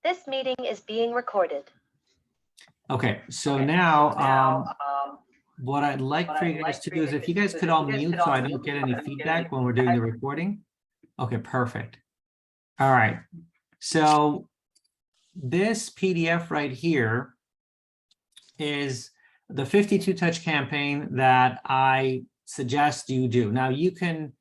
This meeting is being recorded. Okay, so now, what I'd like for you guys to do is if you guys could all mute so I don't get any feedback when we're doing the recording. Okay, perfect. All right, so this PDF right here is the 52 touch campaign that I suggest you do. Now you can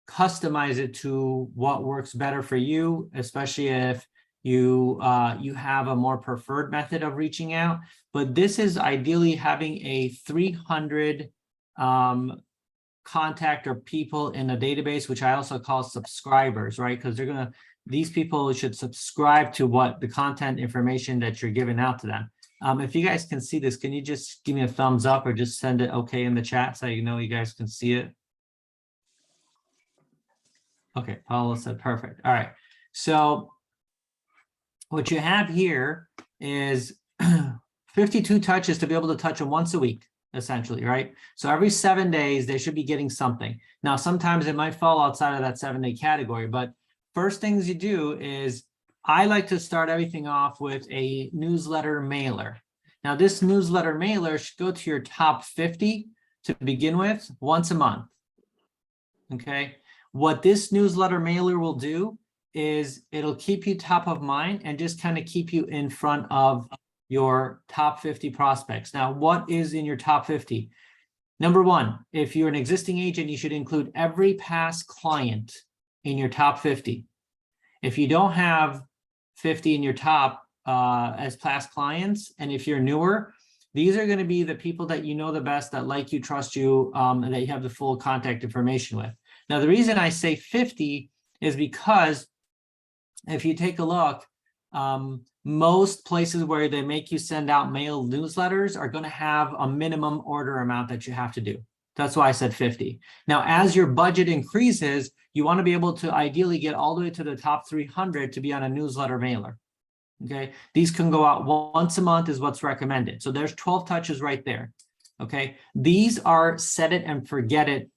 customize it to what works better for you, especially if you have a more preferred method of reaching out. But this is ideally having a 300 contact or people in a database, which I also call subscribers, right? Because these people should subscribe to what the content information that you're giving out to them. If you guys can see this, can you just give me a thumbs up or just send it okay in the chat so you know you guys can see it? Okay, Paula said perfect. All right, so what you have here is 52 touches to be able to touch them once a week, essentially, right? So every 7 days, they should be getting something. Now, sometimes it might fall outside of that 7-day category, but first things you do is I like to start everything off with a newsletter mailer. Now, this newsletter mailer should go to your top 50 to begin with once a month, okay? What this newsletter mailer will do is it'll keep you top of mind and just kind of keep you in front of your top 50 prospects. Now, what is in your top 50? Number one, if you're an existing agent, you should include every past client in your top 50. If you don't have 50 in your top as past clients, and if you're newer, these are going to be the people that you know the best, that like you, trust you, and that you have the full contact information with. Now, the reason I say 50 is because if you take a look, most places where they make you send out mail newsletters are going to have a minimum order amount that you have to do. That's why I said 50. Now, as your budget increases, you want to be able to ideally get all the way to the top 300 to be on a newsletter mailer. Okay, these can go out once a month is what's recommended. So there's 12 touches right there. Okay, these are set it and forget it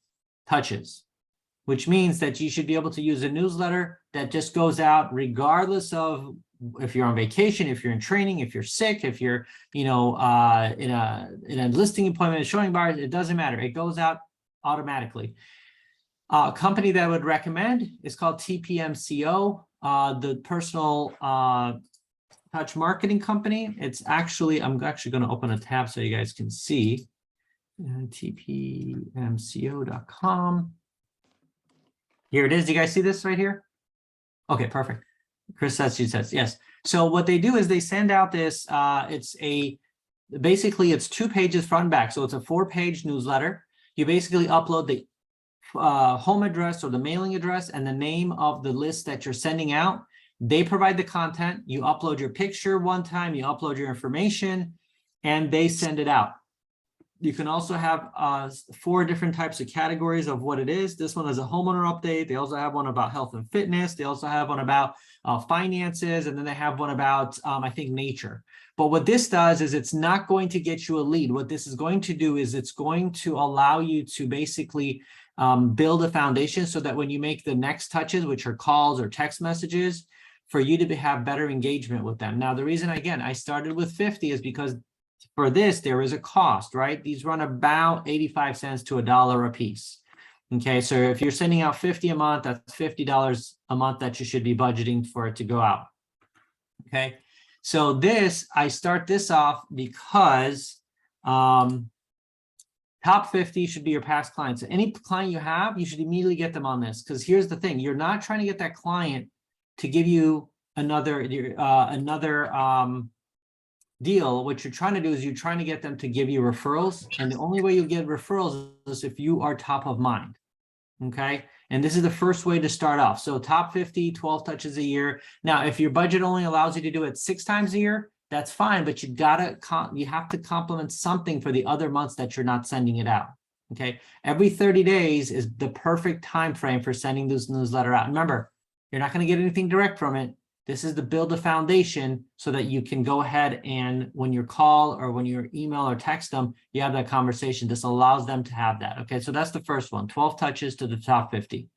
touches, which means that you should be able to use a newsletter that just goes out regardless of if you're on vacation, if you're in training, if you're sick, if you're, in a listing appointment, showing buyers, it doesn't matter. It goes out automatically. A company that I would recommend is called TPMCO, the personal touch marketing company. It's actually, I'm actually going to open a tab so you guys can see. TPMCO.com. Here it is. Do you guys see this right here? Okay, perfect. Chris says, she says, yes. So what they do is they send out this, basically it's 2 pages front and back. So it's a 4-page newsletter. You basically upload the home address or the mailing address and the name of the list that you're sending out. They provide the content. You upload your picture one time, you upload your information, and they send it out. You can also have 4 different types of categories of what it is. This one is a homeowner update. They also have one about health and fitness. They also have one about finances. And then they have one about, I think, nature. But what this does is it's not going to get you a lead. What this is going to do is it's going to allow you to basically build a foundation so that when you make the next touches, which are calls or text messages, for you to have better engagement with them. Now, the reason, again, I started with 50 is because for this, there is a cost, right? These run about 85 cents to $1 a piece. Okay, so if you're sending out 50 a month, that's $50 a month that you should be budgeting for it to go out. Okay, so this, I start this off because top 50 should be your past clients. So any client you have, you should immediately get them on this, because here's the thing. You're not trying to get that client to give you another deal. What you're trying to do is you're trying to get them to give you referrals. And the only way you'll get referrals is if you are top of mind. Okay. And this is the first way to start off. So top 50, 12 touches a year. Now, if your budget only allows you to do it 6 times a year, that's fine. But you have to complement something for the other months that you're not sending it out. Okay. Every 30 days is the perfect time frame for sending this newsletter out. Remember, you're not going to get anything direct from it. This is to build a foundation so that you can go ahead and when you call or when you email or text them, you have that conversation. This allows them to have that. Okay, so that's the first one, 12 touches to the top 50.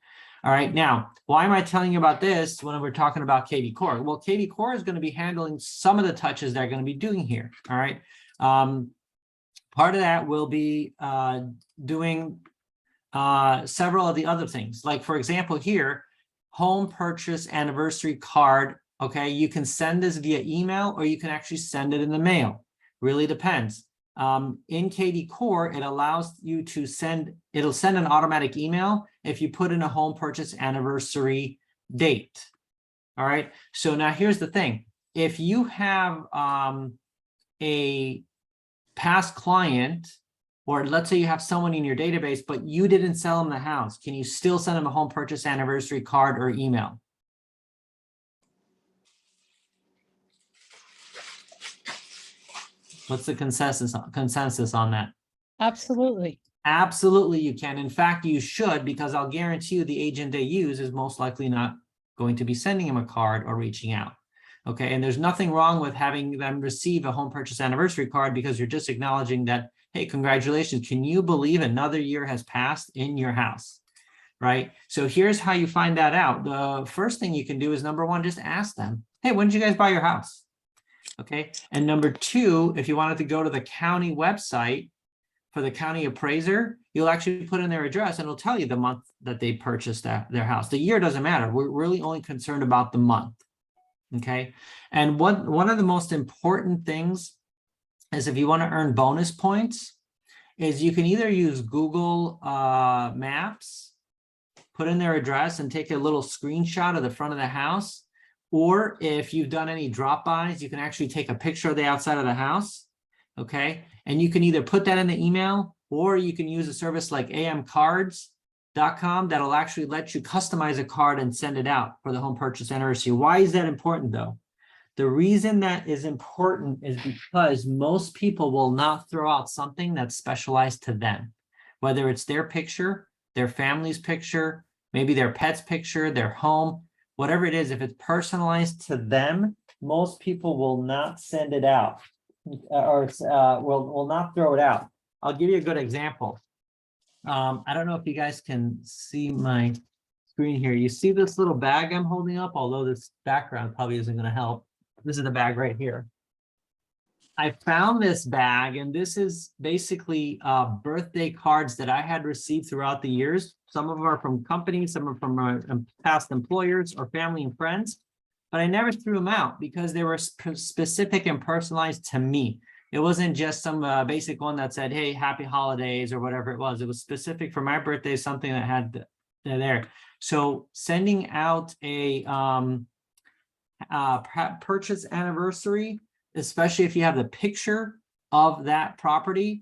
All right, now, why am I telling you about this when we're talking about Kvcore? Well, Kvcore is going to be handling some of the touches they're going to be doing here. All right. Part of that will be doing several of the other things. Like, for example, here, home purchase anniversary card. Okay, you can send this via email or you can actually send it in the mail. Really depends. In Kvcore, it allows you to send, it'll send an automatic email if you put in a home purchase anniversary date. All right, so now here's the thing. If you have a past client, or let's say you have someone in your database, but you didn't sell them the house, can you still send them a home purchase anniversary card or email? What's the consensus on that? Absolutely. Absolutely, you can. In fact, you should, because I'll guarantee you the agent they use is most likely not going to be sending them a card or reaching out. Okay, and there's nothing wrong with having them receive a home purchase anniversary card because you're just acknowledging that, hey, congratulations. Can you believe another year has passed in your house? Right? So here's how you find that out. The first thing you can do is, number one, just ask them, hey, when did you guys buy your house? Okay. And number two, if you wanted to go to the county website for the county appraiser, you'll actually put in their address and it'll tell you the month that they purchased their house. The year doesn't matter. We're really only concerned about the month. Okay. And one of the most important things is, if you want to earn bonus points, is you can either use Google Maps, put in their address and take a little screenshot of the front of the house. Or if you've done any drop-bys, you can actually take a picture of the outside of the house. Okay. And you can either put that in the email, or you can use a service like amcards.com that'll actually let you customize a card and send it out for the home purchase anniversary. Why is that important though? The reason that is important is because most people will not throw out something that's specialized to them, whether it's their picture, their family's picture, maybe their pet's picture, their home, whatever it is. If it's personalized to them, most people will not send it out or will not throw it out. I'll give you a good example. I don't know if you guys can see my screen here. You see this little bag I'm holding up, although this background probably isn't going to help. This is the bag right here. I found this bag, and this is basically birthday cards that I had received throughout the years. Some of them are from companies, some are from past employers or family and friends, but I never threw them out because they were specific and personalized to me. It wasn't just some basic one that said, hey, happy holidays or whatever it was. It was specific for my birthday, something that had there. So sending out a purchase anniversary, especially if you have the picture of that property,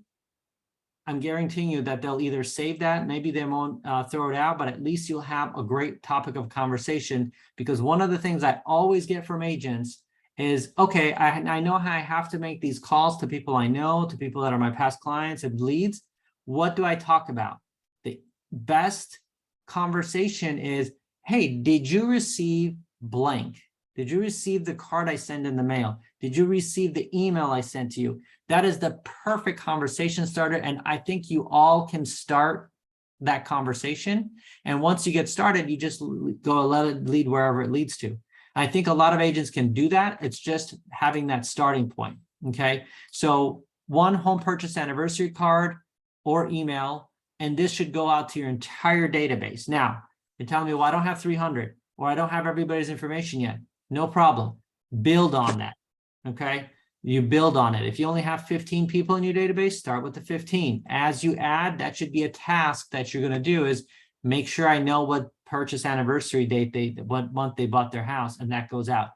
I'm guaranteeing you that they'll either save that, maybe they won't throw it out, but at least you'll have a great topic of conversation. Because one of the things I always get from agents is, okay, I know how I have to make these calls to people I know, to people that are my past clients and leads. What do I talk about? The best conversation is, hey, did you receive blank? Did you receive the card I sent in the mail? Did you receive the email I sent to you? That is the perfect conversation starter. And I think you all can start that conversation. And once you get started, you just go let it lead wherever it leads to. I think a lot of agents can do that. It's just having that starting point. Okay. So one home purchase anniversary card or email, and this should go out to your entire database. Now, you're telling me, well, I don't have 300 or I don't have everybody's information yet. No problem. Build on that. Okay. You build on it. If you only have 15 people in your database, start with the 15. As you add, that should be a task that you're going to do, is make sure I know what purchase anniversary date what month they bought their house, and that goes out.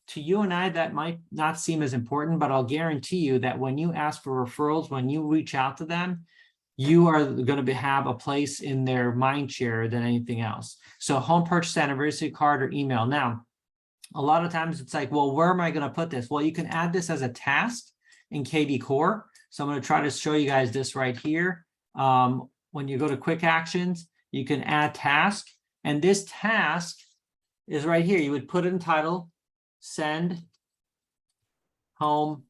To you and I, that might not seem as important, but I'll guarantee you that when you ask for referrals, when you reach out to them, you are going to have a place in their mind share than anything else. So home purchase anniversary card or email. Now, a lot of times it's like, well, where am I going to put this? Well, you can add this as a task in Kvcore. So I'm going to try to show you guys this right here. When you go to quick actions, you can add task. And this task is right here. You would put it in title, send home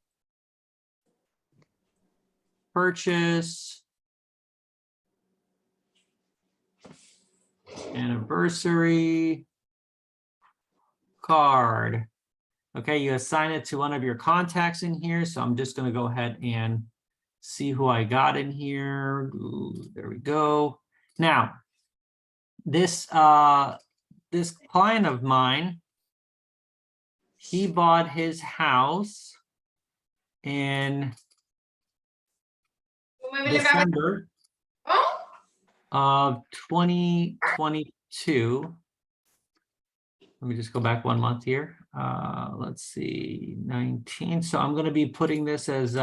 purchase anniversary card. Okay, you assign it to one of your contacts in here. So I'm just going to go ahead and see who I got in here. Ooh, there we go. Now, this client of mine, he bought his house in December of 2022. Let me just go back 1 month here. Let's see, 19. So I'm going to be putting this as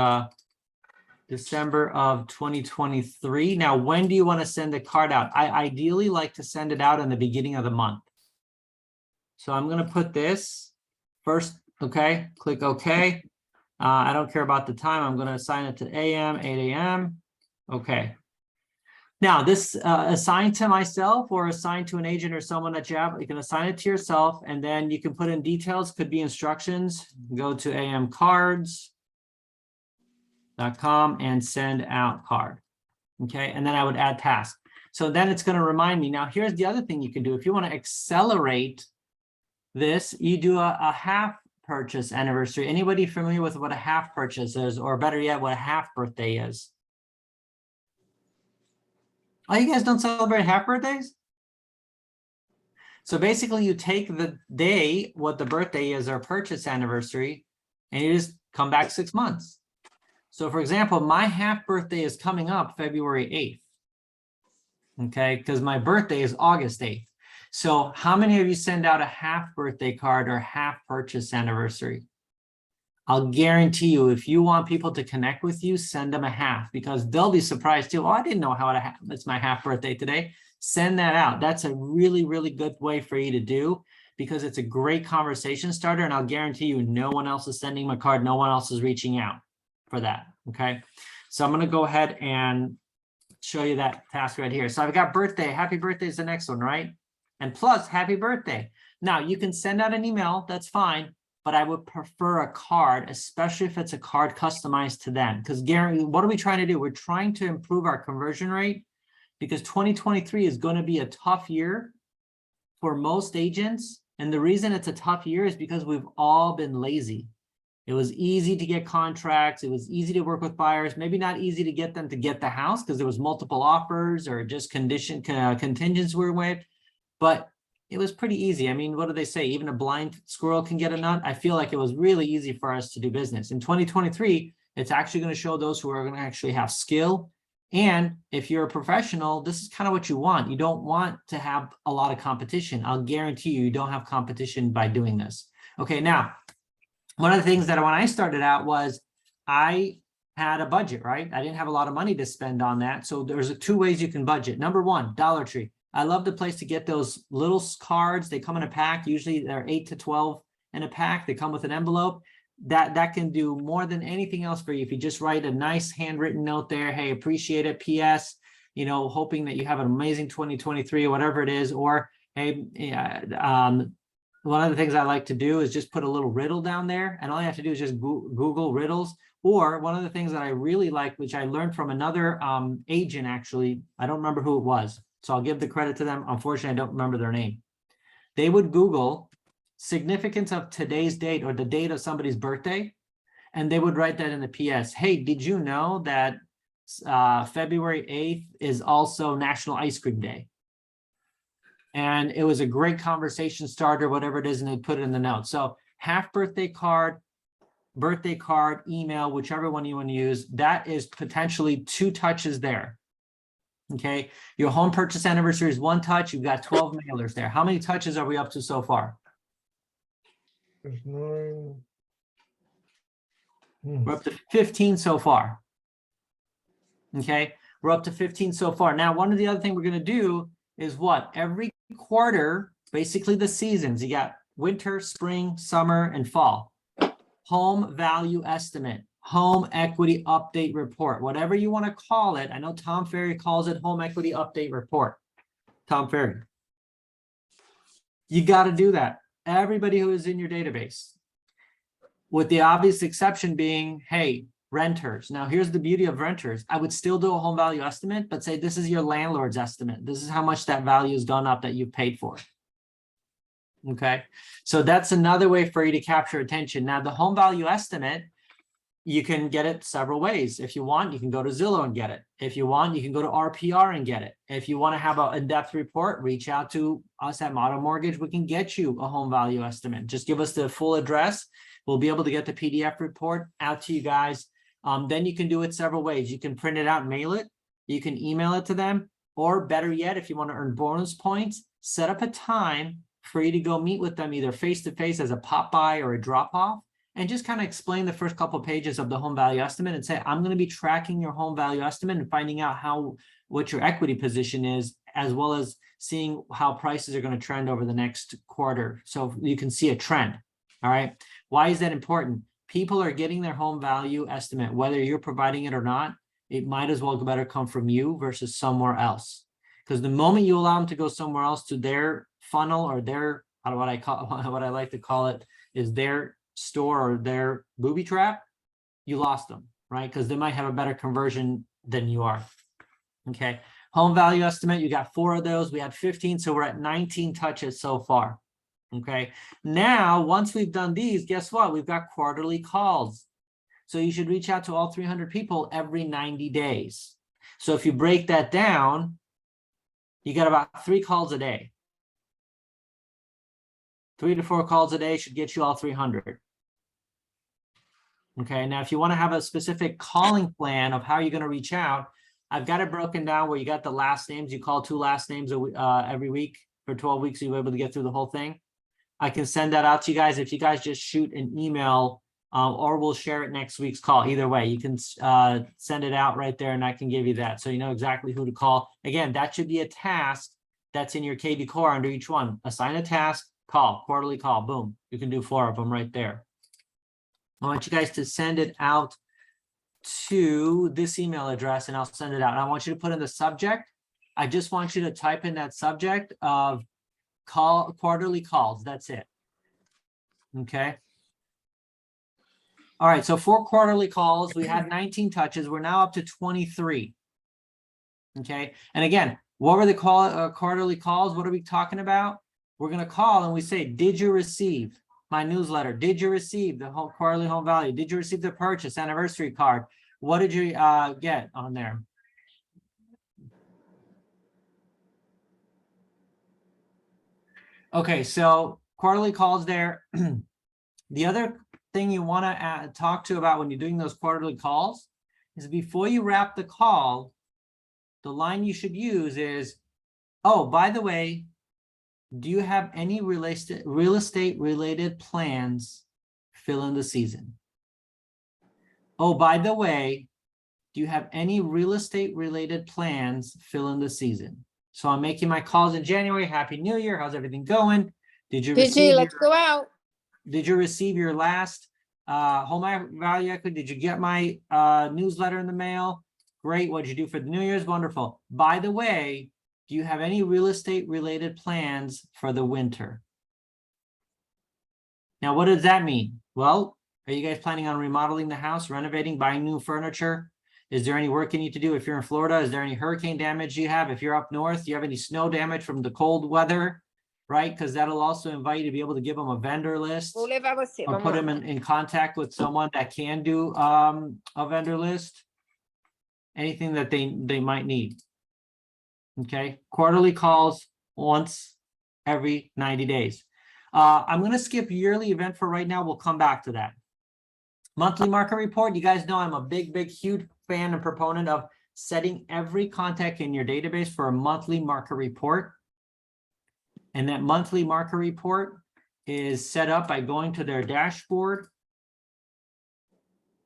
December of 2023. Now, when do you want to send the card out? I ideally like to send it out in the beginning of the month. So I'm going to put this first. Okay, click OK. I don't care about the time. I'm going to assign it to AM, 8 a.m. Okay. Now, this assigned to myself or assigned to an agent or someone that you have, you can assign it to yourself, and then you can put in details, could be instructions. Go to amcards.com and send out card. Okay, and then I would add task. So then it's going to remind me. Now, here's the other thing you can do. If you want to accelerate this, you do a half purchase anniversary. Anybody familiar with what a half purchase is, or better yet, what a half birthday is? Oh, you guys don't celebrate half birthdays? So basically you take the day, what the birthday is, or purchase anniversary, and you just come back 6 months. So for example, my half birthday is coming up February 8th. Okay, because my birthday is August 8th. So how many of you send out a half birthday card or half purchase anniversary? I'll guarantee you, if you want people to connect with you, send them a half, because they'll be surprised too. Oh, I didn't know how it's my half birthday today. Send that out. That's a really, really good way for you to do, because it's a great conversation starter. And I'll guarantee you, no one else is sending my card. No one else is reaching out for that. Okay. So I'm going to go ahead and show you that task right here. So I've got birthday. Happy birthday is the next one, right? And plus happy birthday. Now you can send out an email. That's fine. But I would prefer a card, especially if it's a card customized to them. Because Gary, what are we trying to do? We're trying to improve our conversion rate, because 2023 is going to be a tough year for most agents. And the reason it's a tough year is because we've all been lazy. It was easy to get contracts. It was easy to work with buyers. Maybe not easy to get them to get the house because there was multiple offers or just contingents were waived. But it was pretty easy. I mean, what do they say? Even a blind squirrel can get a nut. I feel like it was really easy for us to do business. In 2023, it's actually going to show those who are going to actually have skill. And if you're a professional, this is kind of what you want. You don't want to have a lot of competition. I'll guarantee you, you don't have competition by doing this. Okay, now, one of the things that when I started out was I had a budget, right? I didn't have a lot of money to spend on that. So there's 2 ways you can budget. Number one, Dollar Tree. I love the place to get those little cards. They come in a pack. Usually they're 8 to 12 in a pack. They come with an envelope. That can do more than anything else for you. If you just write a nice handwritten note there, hey, appreciate it, PS, you know, hoping that you have an amazing 2023 or whatever it is. Or, hey, one of the things I like to do is just put a little riddle down there, and all you have to do is just Google riddles. Or one of the things that I really like, which I learned from another agent, actually, I don't remember who it was, so I'll give the credit to them. Unfortunately, I don't remember their name. They would Google significance of today's date or the date of somebody's birthday, and they would write that in the PS. Hey, did you know that February 8th is also National Ice Cream Day? And it was a great conversation starter, whatever it is, and they put it in the notes. So half birthday card, email, whichever one you want to use, that is potentially 2 touches there. Okay, your home purchase anniversary is 1 touch. You've got 12 mailers there. How many touches are we up to so far? There's 9. We're up to 15 so far. Okay, we're up to 15 so far. Now, one of the other things we're going to do is what? Every quarter, basically the seasons, you got winter, spring, summer, and fall. Home value estimate, home equity update report, whatever you want to call it. I know Tom Ferry calls it home equity update report. Tom Ferry. You got to do that. Everybody who is in your database, with the obvious exception being, hey, renters. Now, here's the beauty of renters. I would still do a home value estimate, but say this is your landlord's estimate. This is how much that value has gone up that you've paid for. Okay, so that's another way for you to capture attention. Now, the home value estimate, you can get it several ways. If you want, you can go to Zillow and get it. If you want, you can go to RPR and get it. If you want to have an in-depth report, reach out to us at Model Mortgage. We can get you a home value estimate. Just give us the full address. We'll be able to get the PDF report out to you guys. Then you can do it several ways. You can print it out and mail it. You can email it to them. Or better yet, if you want to earn bonus points, set up a time for you to go meet with them either face-to-face as a pop-by or a drop-off, and just kind of explain the first couple of pages of the home value estimate and say, I'm going to be tracking your home value estimate and finding out what your equity position is, as well as seeing how prices are going to trend over the next quarter. So you can see a trend. All right. Why is that important? People are getting their home value estimate, whether you're providing it or not. It might as well better come from you versus somewhere else. Because the moment you allow them to go somewhere else to their funnel or their, what I like to call it is their store or their booby trap, you lost them, right? Because they might have a better conversion than you are. Okay. Home value estimate, you got 4 of those. We had 15, so we're at 19 touches so far. Okay. Now, once we've done these, guess what? We've got quarterly calls. So you should reach out to all 300 people every 90 days. So if you break that down, you got about 3 calls a day. 3 to 4 calls a day should get you all 300. Okay, now if you want to have a specific calling plan of how you're going to reach out, I've got it broken down where you got the last names. You call 2 last names every week for 12 weeks, so you're able to get through the whole thing. I can send that out to you guys if you guys just shoot an email, or we'll share it next week's call. Either way, you can send it out right there and I can give you that. So you know exactly who to call. Again, that should be a task that's in your Kvcore under each one. Assign a task, call, quarterly call, boom. You can do 4 of them right there. I want you guys to send it out to this email address and I'll send it out. And I want you to put in the subject. I just want you to type in that subject of quarterly calls. That's it. Okay. All right. So 4 quarterly calls, we had 19 touches. We're now up to 23. Okay. And again, what were the quarterly calls? What are we talking about? We're going to call and we say, did you receive my newsletter? Did you receive the whole quarterly home value? Did you receive the purchase anniversary card? What did you get on there? Okay, so quarterly calls there. The other thing you want to talk to about when you're doing those quarterly calls is before you wrap the call, the line you should use is, oh, by the way, do you have any real estate related plans fill in the season? Oh, by the way, do you have any real estate related plans fill in the season? So I'm making my calls in January. Happy New Year. How's everything going? Did you receive let's go out. Did you receive your last home value equity? Did you get my newsletter in the mail? Great. What did you do for the New Year's? Wonderful. By the way, do you have any real estate related plans for the winter? Now, what does that mean? Well, are you guys planning on remodeling the house, renovating, buying new furniture? Is there any work you need to do? If you're in Florida, is there any hurricane damage you have? If you're up north, do you have any snow damage from the cold weather? Right? Because that'll also invite you to be able to give them a vendor list or put them in contact with someone that can do a vendor list. Anything that they might need. Okay, quarterly calls once every 90 days. I'm going to skip yearly event for right now. We'll come back to that. Monthly market report. You guys know I'm a big, huge fan and proponent of setting every contact in your database for a monthly market report. And that monthly market report is set up by going to their dashboard.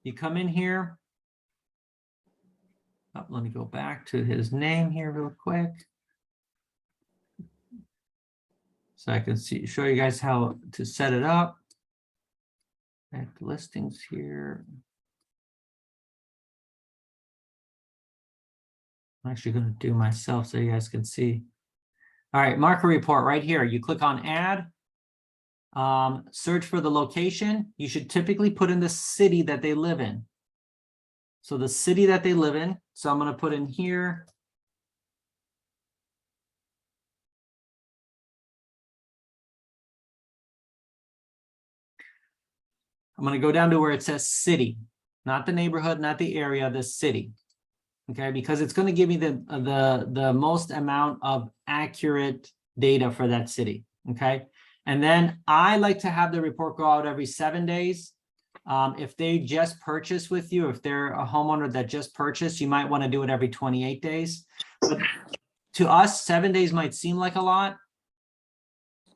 You come in here. Oh, let me go back to his name here real quick. So I can show you guys how to set it up. Back to listings here. I'm actually going to do myself so you guys can see. All right, market report right here. You click on add, search for the location. You should typically put in the city that they live in. So the city that they live in. So I'm going to put in here. I'm going to go down to where it says city, not the neighborhood, not the area, the city. Okay, because it's going to give me the most amount of accurate data for that city. Okay, and then I like to have the report go out every 7 days. If they just purchase with you, if they're a homeowner that just purchased, you might want to do it every 28 days. But to us, 7 days might seem like a lot.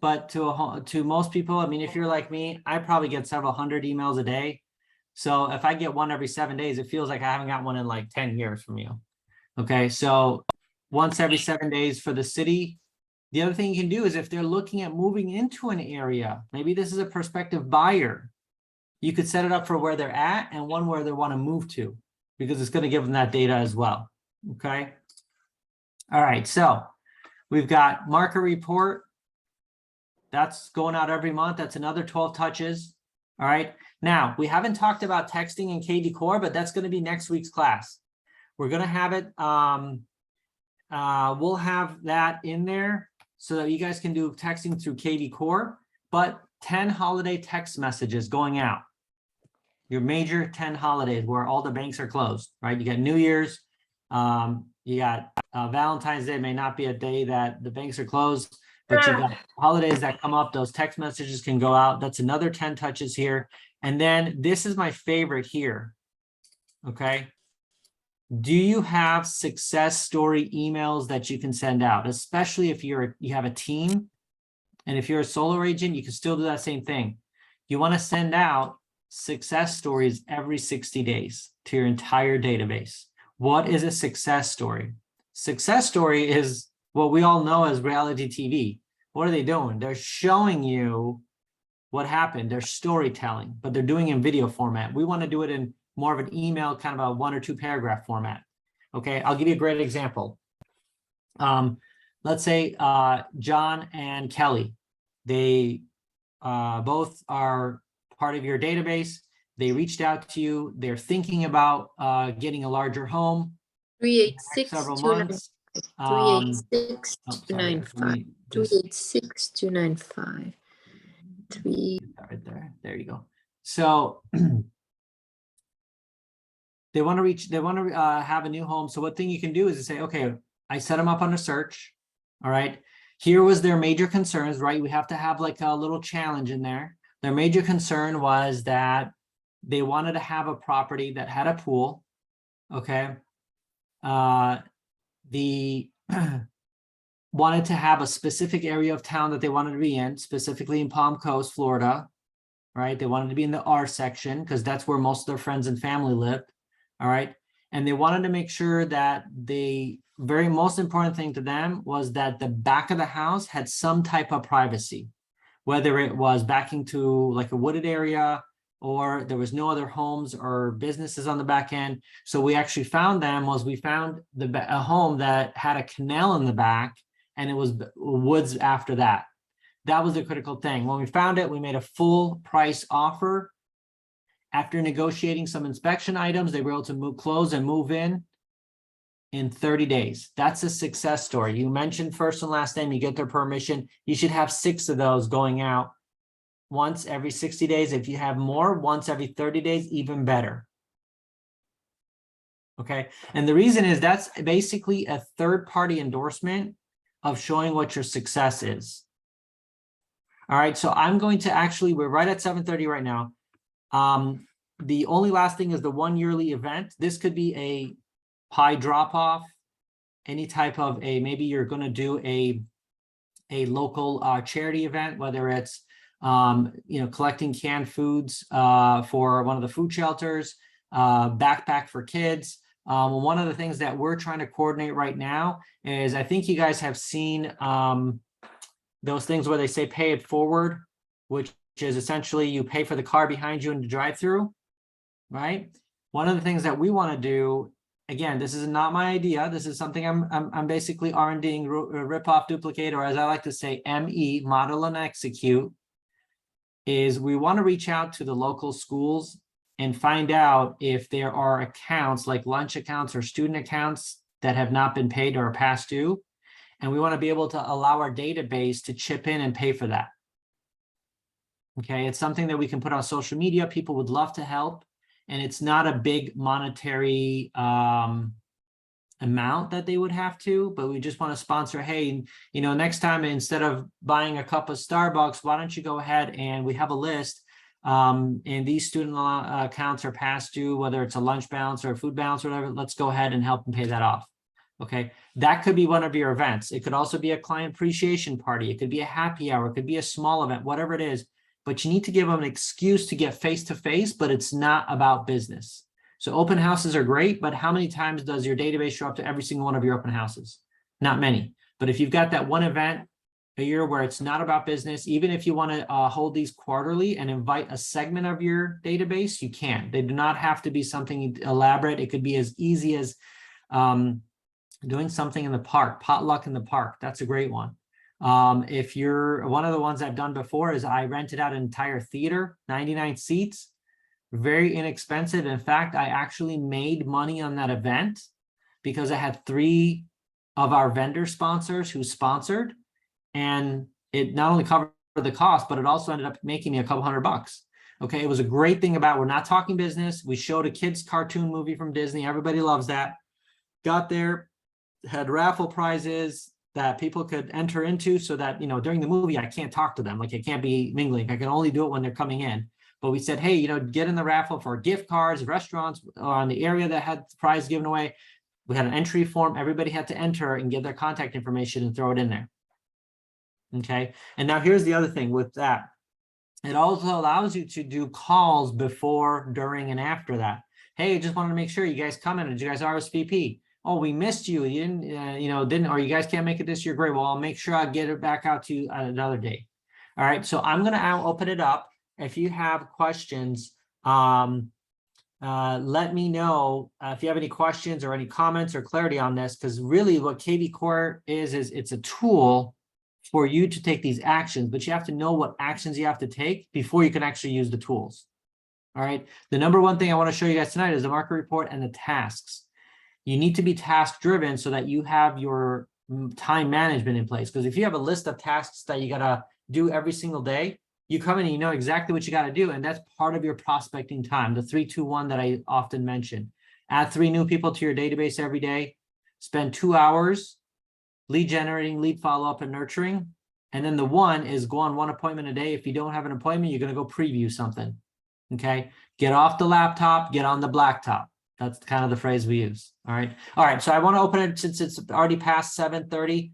But to most people, I mean, if you're like me, I probably get several hundred emails a day. So if I get one every 7 days, it feels like I haven't got one in like 10 years from you. Okay, so once every 7 days for the city. The other thing you can do is if they're looking at moving into an area, maybe this is a prospective buyer, you could set it up for where they're at and one where they want to move to, because it's going to give them that data as well. Okay. All right, so we've got market report. That's going out every month. That's another 12 touches. All right. Now, we haven't talked about texting in Kvcore, but that's going to be next week's class. We're going to have it. We'll have that in there so that you guys can do texting through Kvcore, but 10 holiday text messages going out. Your major 10 holidays where all the banks are closed, right? You got New Year's, you got Valentine's Day may not be a day that the banks are closed, but you've got holidays that come up, those text messages can go out. That's another 10 touches here. And then this is my favorite here, okay? Do you have success story emails that you can send out, especially if you have a team? And if you're a solo agent, you can still do that same thing. You want to send out success stories every 60 days to your entire database. What is a success story? Success story is what we all know as reality TV. What are they doing? They're showing you what happened. They're storytelling, but they're doing it in video format. We want to do it in more of an email, kind of a 1 or 2 paragraph format. Okay, I'll give you a great example. Let's say John and Kelly, they both are part of your database. They reached out to you. They're thinking about getting a larger home. 386 Several months. 386 Oh, sorry, let 295 me just 386 295 3 right there. There you go. So they want to have a new home. So what thing you can do is to say, okay, I set them up on a search. All right. Here was their major concerns, right? We have to have like a little challenge in there. Their major concern was that they wanted to have a property that had a pool. Okay. The wanted to have a specific area of town that they wanted to be in, specifically in Palm Coast, Florida, right? They wanted to be in the R section because that's where most of their friends and family lived, all right? And they wanted to make sure that the very most important thing to them was that the back of the house had some type of privacy, whether it was backing to like a wooded area or there was no other homes or businesses on the back end. So we actually found we found a home that had a canal in the back and it was woods after that. That was the critical thing. When we found it, we made a full price offer. After negotiating some inspection items, they were able to close and move in 30 days. That's a success story. You mentioned first and last name, you get their permission. You should have 6 of those going out once every 60 days. If you have more, once every 30 days, even better. Okay. And the reason is that's basically a third-party endorsement of showing what your success is. All right. So I'm going to we're right at 7:30 right now. The only last thing is the 1 yearly event. This could be a pie drop-off, any type of maybe you're going to do a local charity event, whether it's collecting canned foods for one of the food shelters, backpack for kids. One of the things that we're trying to coordinate right now is I think you guys have seen those things where they say pay it forward, which is essentially you pay for the car behind you in the drive-through, right? One of the things that we want to do, again, this is not my idea. This is something I'm basically R&Ding, rip off, duplicate, or as I like to say, ME, model and execute, is we want to reach out to the local schools and find out if there are accounts like lunch accounts or student accounts that have not been paid or are past due. And we want to be able to allow our database to chip in and pay for that. Okay, it's something that we can put on social media. People would love to help. And it's not a big monetary amount that they would have to, but we just want to sponsor, hey, you know, next time, instead of buying a cup of Starbucks, why don't you go ahead and we have a list, and these student accounts are past due, whether it's a lunch balance or a food balance or whatever, let's go ahead and help them pay that off. Okay, that could be one of your events. It could also be a client appreciation party. It could be a happy hour. It could be a small event, whatever it is, but you need to give them an excuse to get face-to-face, but it's not about business. So open houses are great, but how many times does your database show up to every single one of your open houses? Not many. But if you've got that one event a year where it's not about business, even if you want to hold these quarterly and invite a segment of your database, you can. They do not have to be something elaborate. It could be as easy as doing something in the park, potluck in the park. That's a great one. If you're one of the ones I've done before is I rented out an entire theater, 99 seats. Very inexpensive. In fact, I actually made money on that event because I had 3 of our vendor sponsors who sponsored, and it not only covered the cost, but it also ended up making me a couple $100. Okay, it was a great thing about, we're not talking business. We showed a kids cartoon movie from Disney. Everybody loves that. Got there, had raffle prizes that people could enter into so that, you know, during the movie, I can't talk to them. Like, I can't be mingling. I can only do it when they're coming in. But we said, hey, you know, get in the raffle for gift cards, restaurants on the area that had the prize given away. We had an entry form. Everybody had to enter and give their contact information and throw it in there. Okay. And now here's the other thing with that. It also allows you to do calls before, during, and after that. Hey, just wanted to make sure you guys commented. You guys RSVP. Oh, we missed you. You didn't, or you guys can't make it this year. Great. Well, I'll make sure I get it back out to you at another day. All right. So I'm going to open it up. If you have questions, let me know if you have any questions or any comments or clarity on this, because really what Kvcore is it's a tool for you to take these actions, but you have to know what actions you have to take before you can actually use the tools. All right. The number one thing I want to show you guys tonight is the market report and the tasks. You need to be task driven so that you have your time management in place. Because if you have a list of tasks that you got to do every single day, you come in and you know exactly what you got to do. And that's part of your prospecting time, the 3-2-1 that I often mention. Add 3 new people to your database every day. Spend 2 hours lead generating, lead follow-up, and nurturing. And then the 1 is go on 1 appointment a day. If you don't have an appointment, you're going to go preview something. Okay. Get off the laptop, get on the blacktop. That's kind of the phrase we use. All right. All right. So I want to open it, since it's already past 7:30.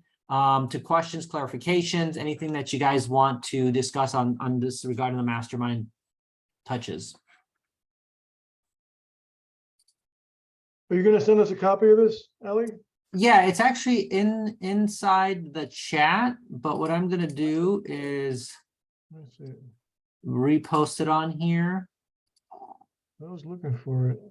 To questions, clarifications, anything that you guys want to discuss on this regarding the mastermind touches. Are you going to send us a copy of this, Ellie? Yeah, it's actually inside the chat, but what I'm going to do is repost it on here. I was looking for it.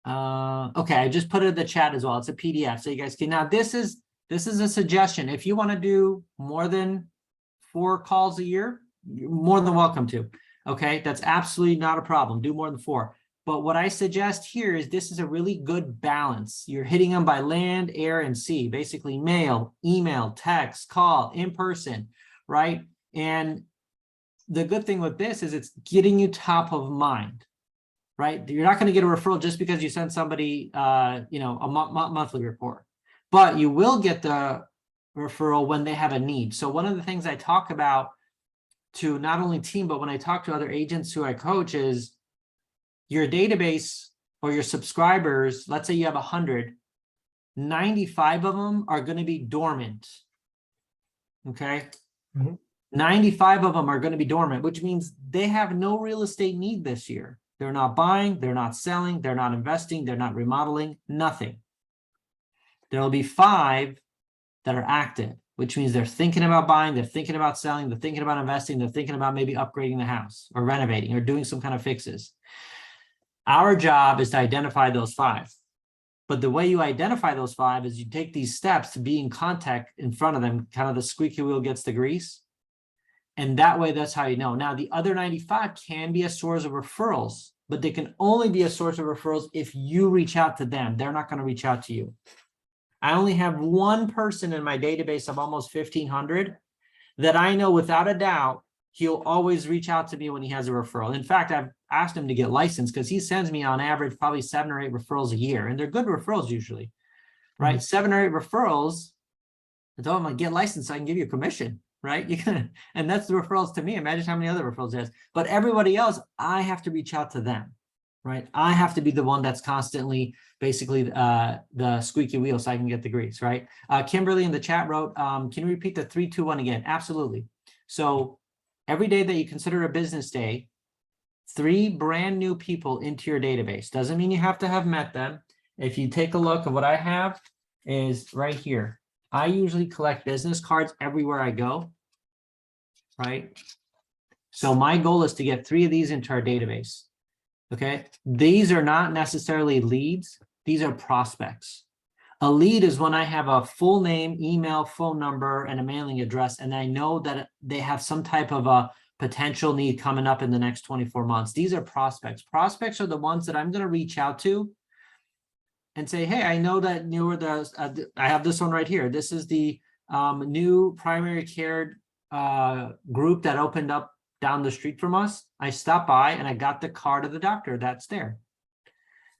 Okay, I just put it in the chat as well. It's a PDF, so you guys can. Now this is a suggestion. If you want to do more than 4 calls a year, you're more than welcome to. Okay, that's absolutely not a problem. Do more than 4. But what I suggest here is this is a really good balance. You're hitting them by land, air, and sea, basically mail, email, text, call, in person, right? And the good thing with this is it's getting you top of mind, right? You're not going to get a referral just because you send somebody, a monthly report, but you will get the referral when they have a need. So one of the things I talk about to not only team, but when I talk to other agents who I coach is your database or your subscribers, let's say you have 100, 95 of them are going to be dormant. Okay. Mm-hmm. 95 of them are going to be dormant, which means they have no real estate need this year. They're not buying, they're not selling, they're not investing, they're not remodeling, nothing. There'll be 5 that are active, which means they're thinking about buying, they're thinking about selling, they're thinking about investing, they're thinking about maybe upgrading the house or renovating or doing some kind of fixes. Our job is to identify those 5. But the way you identify those 5 is you take these steps to be in contact in front of them, kind of the squeaky wheel gets the grease. And that way, that's how you know. Now, the other 95 can be a source of referrals, but they can only be a source of referrals if you reach out to them. They're not going to reach out to you. I only have one person in my database of almost 1,500 that I know without a doubt, he'll always reach out to me when he has a referral. In fact, I've asked him to get licensed because he sends me on average probably 7 or 8 referrals a year. And they're good referrals usually, right? 7 or 8 referrals. I told him, like, get licensed so I can give you a commission, right? You can, and that's the referrals to me. Imagine how many other referrals there's. But everybody else, I have to reach out to them, right? I have to be the one that's constantly basically the squeaky wheel so I can get the grease, right? Kimberly in the chat wrote, can you repeat the 3, 2, 1 again? Absolutely. So every day that you consider a business day, 3 brand new people into your database. Doesn't mean you have to have met them. If you take a look at what I have is right here. I usually collect business cards everywhere I go, right? So my goal is to get 3 of these into our database, okay? These are not necessarily leads. These are prospects. A lead is when I have a full name, email, phone number, and a mailing address, and I know that they have some type of a potential need coming up in the next 24 months. These are prospects. Prospects are the ones that I'm going to reach out to and say, hey, I know that I have this one right here. This is the new primary care group that opened up down the street from us. I stopped by and I got the card of the doctor that's there.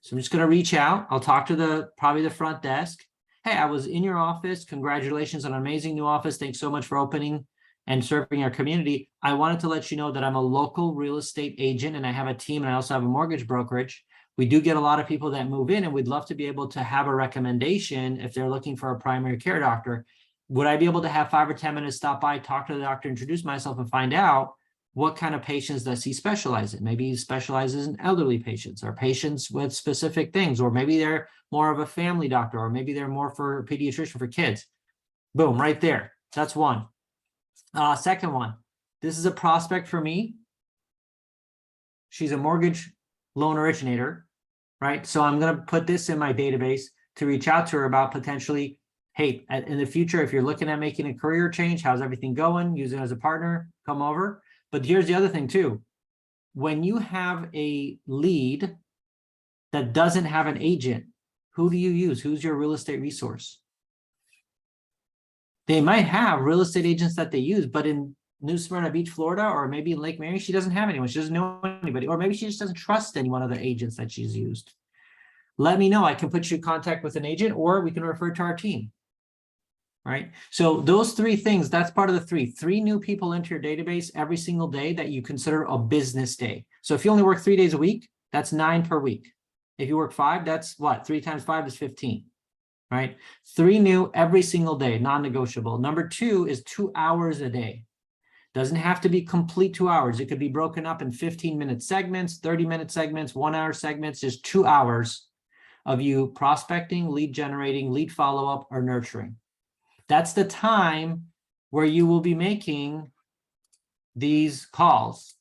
So I'm just going to reach out. I'll talk to probably the front desk. Hey, I was in your office. Congratulations on an amazing new office. Thanks so much for opening and serving our community. I wanted to let you know that I'm a local real estate agent and I have a team and I also have a mortgage brokerage. We do get a lot of people that move in and we'd love to be able to have a recommendation if they're looking for a primary care doctor. Would I be able to have 5 or 10 minutes, stop by, talk to the doctor, introduce myself and find out what kind of patients does he specialize in? Maybe he specializes in elderly patients or patients with specific things, or maybe they're more of a family doctor, or maybe they're more for a pediatrician for kids. Boom, right there. That's one. Second one, this is a prospect for me. She's a mortgage loan originator, right? So I'm going to put this in my database to reach out to her about potentially, hey, in the future, if you're looking at making a career change, how's everything going? Use it as a partner, come over. But here's the other thing too. When you have a lead that doesn't have an agent, who do you use? Who's your real estate resource? They might have real estate agents that they use, but in New Smyrna Beach, Florida, or maybe in Lake Mary, she doesn't have anyone. She doesn't know anybody, or maybe she just doesn't trust any one of the agents that she's used. Let me know. I can put you in contact with an agent, or we can refer to our team. Right? So those 3 things, that's part of the 3 new people into your database every single day that you consider a business day. So if you only work 3 days a week, that's 9 per week. If you work 5, that's what? 3 times 5 is 15. Right? 3 new every single day, non-negotiable. Number 2 is 2 hours a day. Doesn't have to be complete 2 hours. It could be broken up in 15-minute segments, 30-minute segments, 1-hour segments, just 2 hours of you prospecting, lead generating, lead follow-up, or nurturing. That's the time where you will be making these calls.